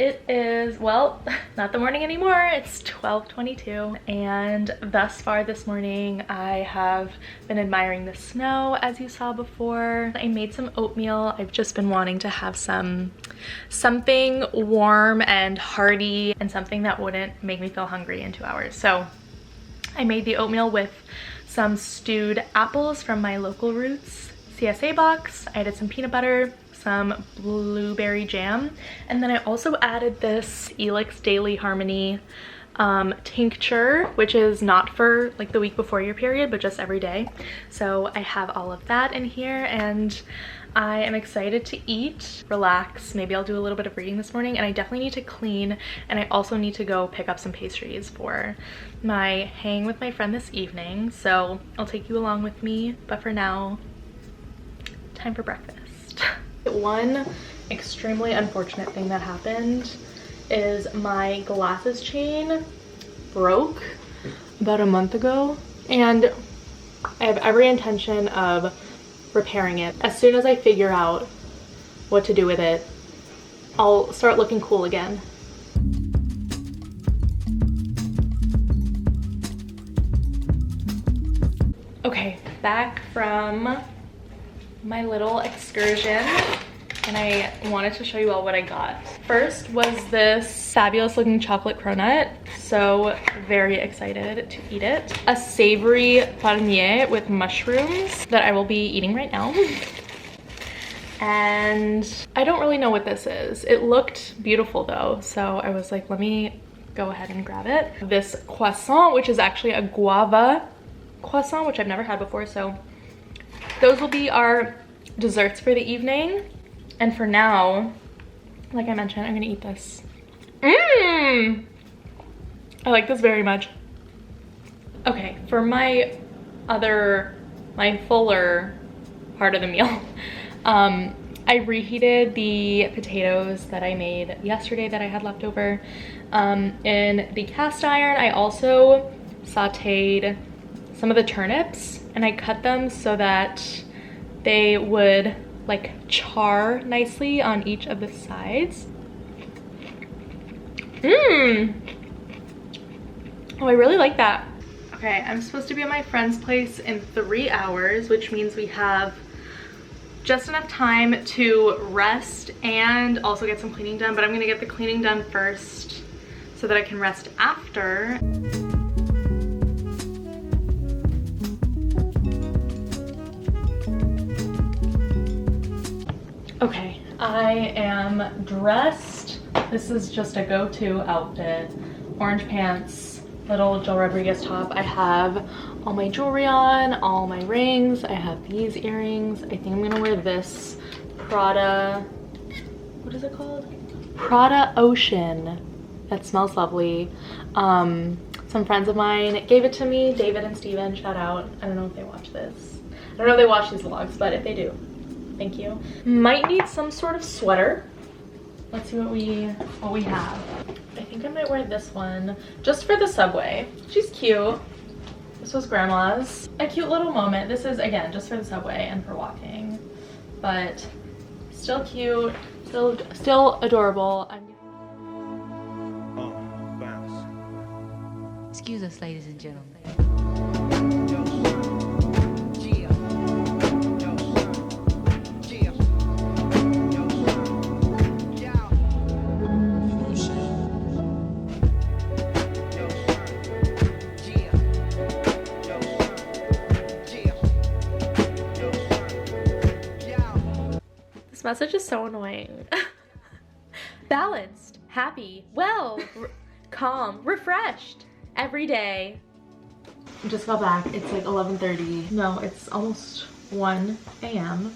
It is, well, not the morning anymore. It's 12:22, and thus far this morning I have been admiring the snow, as you saw before. I made some oatmeal. I've just been wanting to have something warm and hearty and something that wouldn't make me feel hungry in 2 hours. So I made the oatmeal with some stewed apples from my Local Roots CSA box. I added some peanut butter, some blueberry jam, and then I also added this Elix Daily Harmony tincture, which is not for like the week before your period, but just every day. So I have all of that in here, and I am excited to eat, relax. Maybe I'll do a little bit of reading this morning, and I definitely need to clean, and I also need to go pick up some pastries for my hang with my friend this evening. So I'll take you along with me, but for now, time for breakfast. One extremely unfortunate thing that happened is my glasses chain broke about a month ago, and I have every intention of repairing it. As soon as I figure out what to do with it, I'll start looking cool again. Okay, back from my little excursion, and I wanted to show you all what I got. First was this fabulous looking chocolate cronut. So very excited to eat it. A savory palmier with mushrooms that I will be eating right now. And I don't really know what this is. It looked beautiful though, so I was like, let me go ahead and grab it. This croissant, which is actually a guava croissant, which I've never had before, so those will be our desserts for the evening. And for now, like I mentioned, I'm gonna eat this. I like this very much. Okay, for my fuller part of the meal, I reheated the potatoes that I made yesterday that I had left over in the cast iron. I also sauteed some of the turnips, and I cut them so that they would like char nicely on each of the sides. Oh, I really like that. Okay, I'm supposed to be at my friend's place in 3 hours, which means we have just enough time to rest and also get some cleaning done, but I'm gonna get the cleaning done first so that I can rest after. Okay, I am dressed. This is just a go-to outfit. Orange pants, little Jill Rodriguez top. I have all my jewelry on, all my rings. I have these earrings. I think I'm gonna wear this Prada, what is it called? Prada Ocean. That smells lovely. Some friends of mine gave it to me, David and Steven, shout out. I don't know if they watch this. I don't know if they watch these vlogs, but if they do, thank you. Might need some sort of sweater. Let's see what we have. I think I might wear this one just for the subway. She's cute. This was grandma's. A cute little moment. This is, again, just for the subway and for walking, but still cute, still adorable. Excuse us, ladies and gentlemen. This message is so annoying. Balanced, happy, well, calm, refreshed every day. I just got back. It's like 11:30. No, it's almost 1 a.m.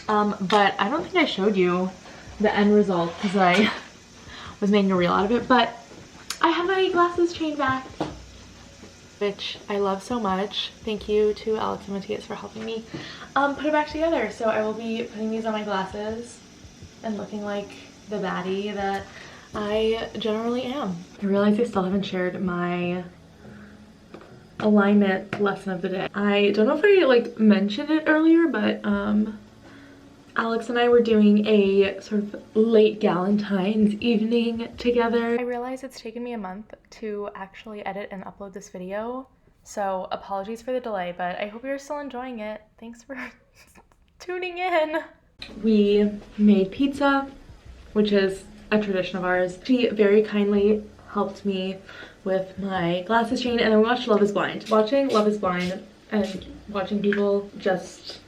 But I don't think I showed you the end result because I was making a reel out of it, but I have my glasses chain back, which I love so much. Thank you to Alex and Matthias for helping me put it back together. So I will be putting these on my glasses and looking like the baddie that I generally am. I realize I still haven't shared my alignment lesson of the day. I don't know if I like mentioned it earlier, but Alex and I were doing a sort of late galentines evening together. I realize it's taken me a month to actually edit and upload this video, so apologies for the delay, but I hope you're still enjoying it. Thanks for tuning in. We made pizza, which is a tradition of ours. She very kindly helped me with my glasses chain, and then we watched Love is Blind. Watching Love is Blind and watching people just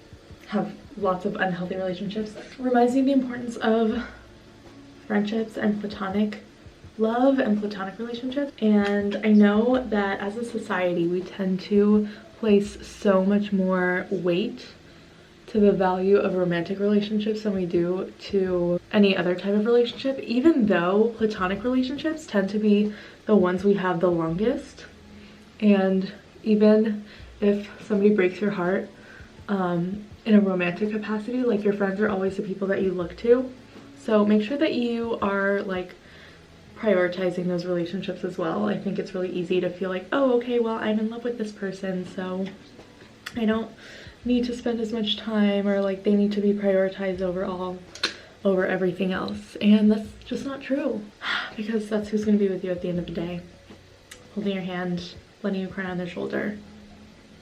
have lots of unhealthy relationships reminds me of the importance of friendships and platonic love and platonic relationships. And I know that as a society we tend to place so much more weight to the value of romantic relationships than we do to any other type of relationship, even though platonic relationships tend to be the ones we have the longest. And even if somebody breaks your heart in a romantic capacity, like, your friends are always the people that you look to. So make sure that you are like prioritizing those relationships as well. I think it's really easy to feel like, oh, okay, well, I'm in love with this person, so I don't need to spend as much time, or like they need to be prioritized over everything else. And that's just not true, because that's who's going to be with you at the end of the day, holding your hand, letting you cry on their shoulder,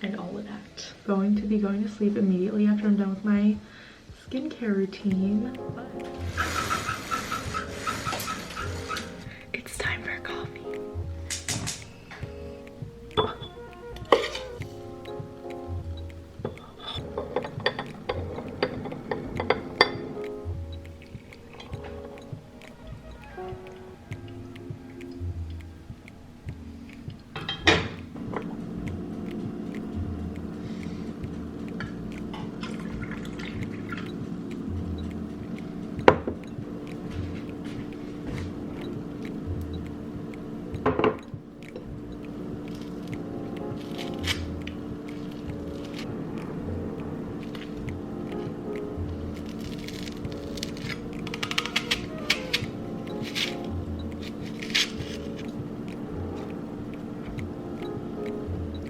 and all of that. Going to be going to sleep immediately after I'm done with my skincare routine. It's time for coffee.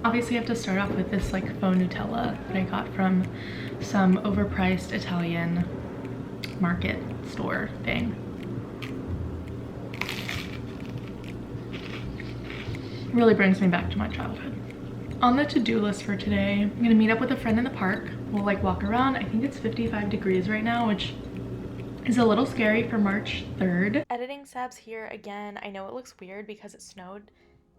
Obviously I have to start off with this like faux Nutella that I got from some overpriced Italian market store thing. Really brings me back to my childhood. On the to-do list for today, I'm gonna meet up with a friend in the park. We'll like walk around. I think it's 55 degrees right now, which is a little scary for March 3rd. Editing Sabs here again. I know it looks weird because it snowed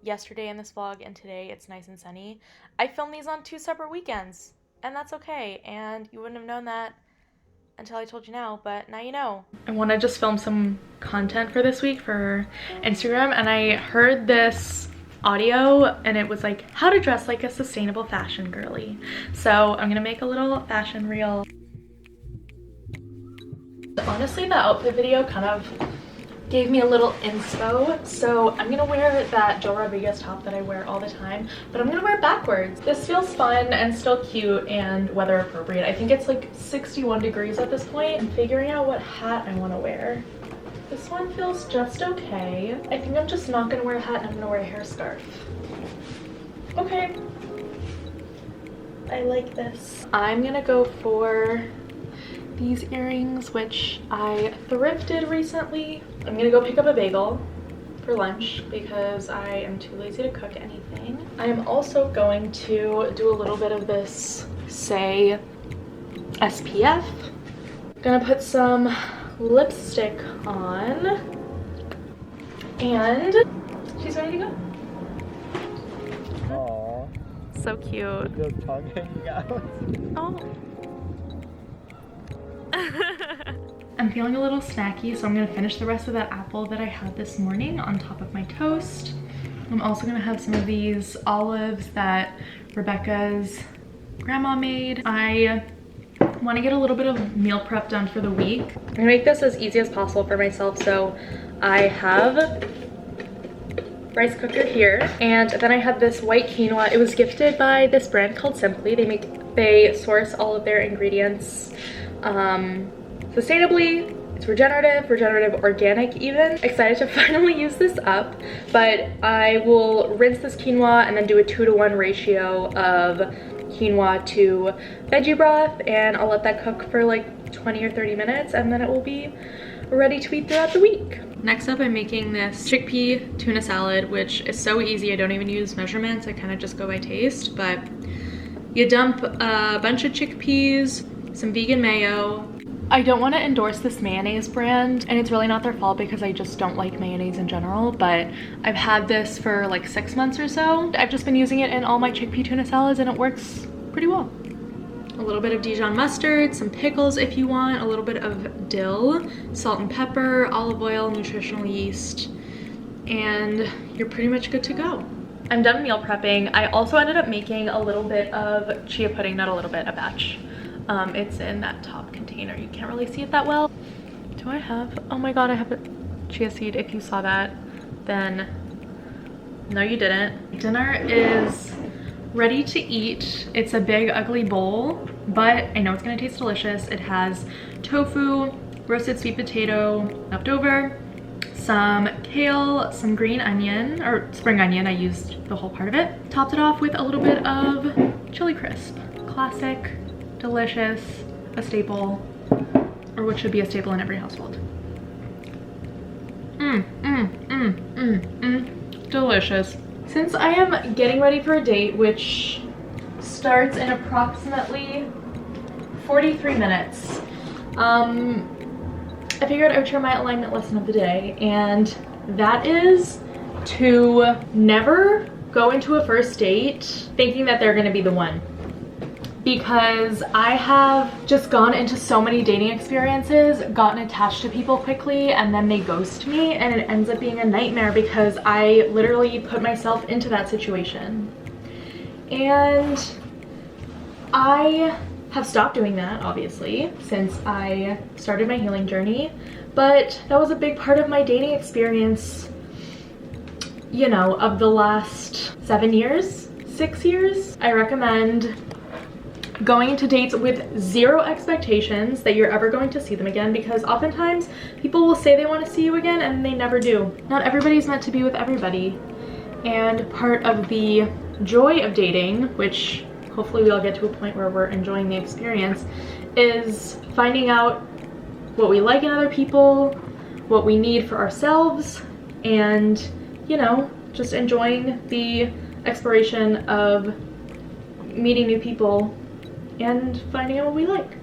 yesterday in this vlog and today it's nice and sunny. I filmed these on 2 separate weekends, and that's okay, and you wouldn't have known that until I told you now, but now you know. I want to just film some content for this week for Instagram, and I heard this audio and it was like how to dress like a sustainable fashion girly. So I'm gonna make a little fashion reel. Honestly, the outfit video kind of gave me a little inspo, so I'm gonna wear that Joe Rodriguez top that I wear all the time, but I'm gonna wear it backwards. This feels fun and still cute and weather appropriate. I think it's like 61 degrees at this point. I'm figuring out what hat I want to wear. This one feels just okay. I think I'm just not gonna wear a hat and I'm gonna wear a hair scarf. Okay, I like this. I'm gonna go for these earrings, which I thrifted recently. I'm gonna go pick up a bagel for lunch because I am too lazy to cook anything. I am also going to do a little bit of this Say SPF. Gonna put some lipstick on, and she's ready to go. Aww. So cute. The tongue hanging out. Oh. I'm feeling a little snacky, so I'm gonna finish the rest of that apple that I had this morning on top of my toast. I'm also gonna have some of these olives that Rebecca's grandma made. I want to get a little bit of meal prep done for the week. I'm gonna make this as easy as possible for myself, so I have rice cooker here, and then I have this white quinoa. It was gifted by this brand called Simply. They source all of their ingredients sustainably. It's regenerative, organic even. Excited to finally use this up, but I will rinse this quinoa and then do a 2-to-1 ratio of quinoa to veggie broth, and I'll let that cook for like 20 or 30 minutes, and then it will be ready to eat throughout the week. Next up, I'm making this chickpea tuna salad, which is so easy. I don't even use measurements. I kind of just go by taste, but you dump a bunch of chickpeas, some vegan mayo. I don't want to endorse this mayonnaise brand, and it's really not their fault because I just don't like mayonnaise in general, but I've had this for like 6 months or so. I've just been using it in all my chickpea tuna salads and it works pretty well. A little bit of Dijon mustard, some pickles if you want, a little bit of dill, salt and pepper, olive oil, nutritional yeast, and you're pretty much good to go. I'm done meal prepping. I also ended up making a little bit of chia pudding, not a little bit, a batch. It's in that top container. You can't really see it that well. Do I have, oh my god, I have a chia seed. If you saw that, then no you didn't. Dinner is ready to eat. It's a big ugly bowl, but I know it's gonna taste delicious. It has tofu, roasted sweet potato left over, some kale, some green onion, or spring onion, I used the whole part of it. Topped it off with a little bit of chili crisp. Classic, delicious, a staple, or what should be a staple in every household. Delicious. Since I am getting ready for a date, which starts in approximately 43 minutes, I figured I would share my alignment lesson of the day, and that is to never go into a first date thinking that they're gonna be the one. Because I have just gone into so many dating experiences, gotten attached to people quickly, and then they ghost me, and it ends up being a nightmare because I literally put myself into that situation. And I have stopped doing that, obviously, since I started my healing journey, but that was a big part of my dating experience, you know, of the last 7 years, 6 years. I recommend going into dates with zero expectations that you're ever going to see them again, because oftentimes people will say they want to see you again and they never do. Not everybody's meant to be with everybody. And part of the joy of dating, which hopefully we all get to a point where we're enjoying the experience, is finding out what we like in other people, what we need for ourselves, and, you know, just enjoying the exploration of meeting new people and finding out what we like.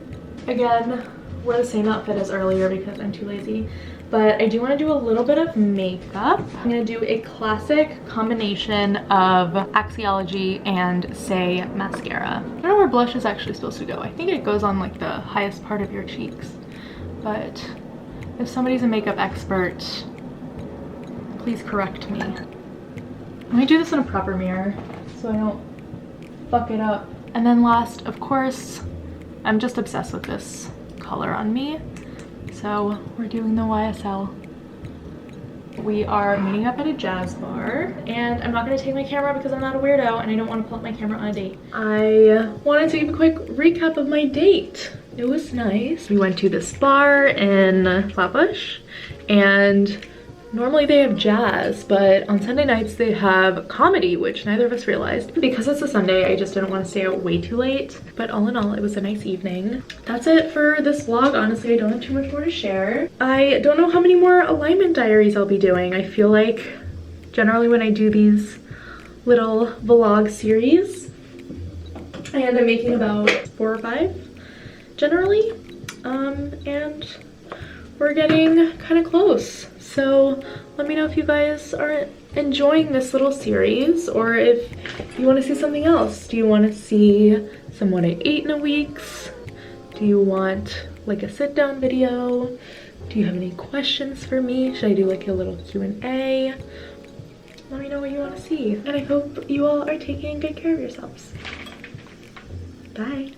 Again, wear the same outfit as earlier because I'm too lazy, but I do want to do a little bit of makeup. I'm going to do a classic combination of Axiology and Say mascara. I don't know where blush is actually supposed to go. I think it goes on like the highest part of your cheeks, but if somebody's a makeup expert, please correct me. Let me do this in a proper mirror so I don't fuck it up. And then last, of course, I'm just obsessed with this color on me. So we're doing the YSL. We are meeting up at a jazz bar, and I'm not gonna take my camera because I'm not a weirdo and I don't want to pull out my camera on a date. I wanted to give a quick recap of my date. It was nice. We went to this bar in Flatbush, and normally they have jazz, but on Sunday nights they have comedy, which neither of us realized. Because it's a Sunday, I just didn't want to stay out way too late. But all in all, it was a nice evening. That's it for this vlog. Honestly, I don't have too much more to share. I don't know how many more alignment diaries I'll be doing. I feel like generally when I do these little vlog series, I end up making about 4 or 5 generally. And we're getting kind of close. So let me know if you guys are enjoying this little series, or if you want to see something else. Do you want to see some what I ate in a week's? Do you want like a sit down video? Do you have any questions for me? Should I do like a little Q&A? Let me know what you want to see. And I hope you all are taking good care of yourselves. Bye.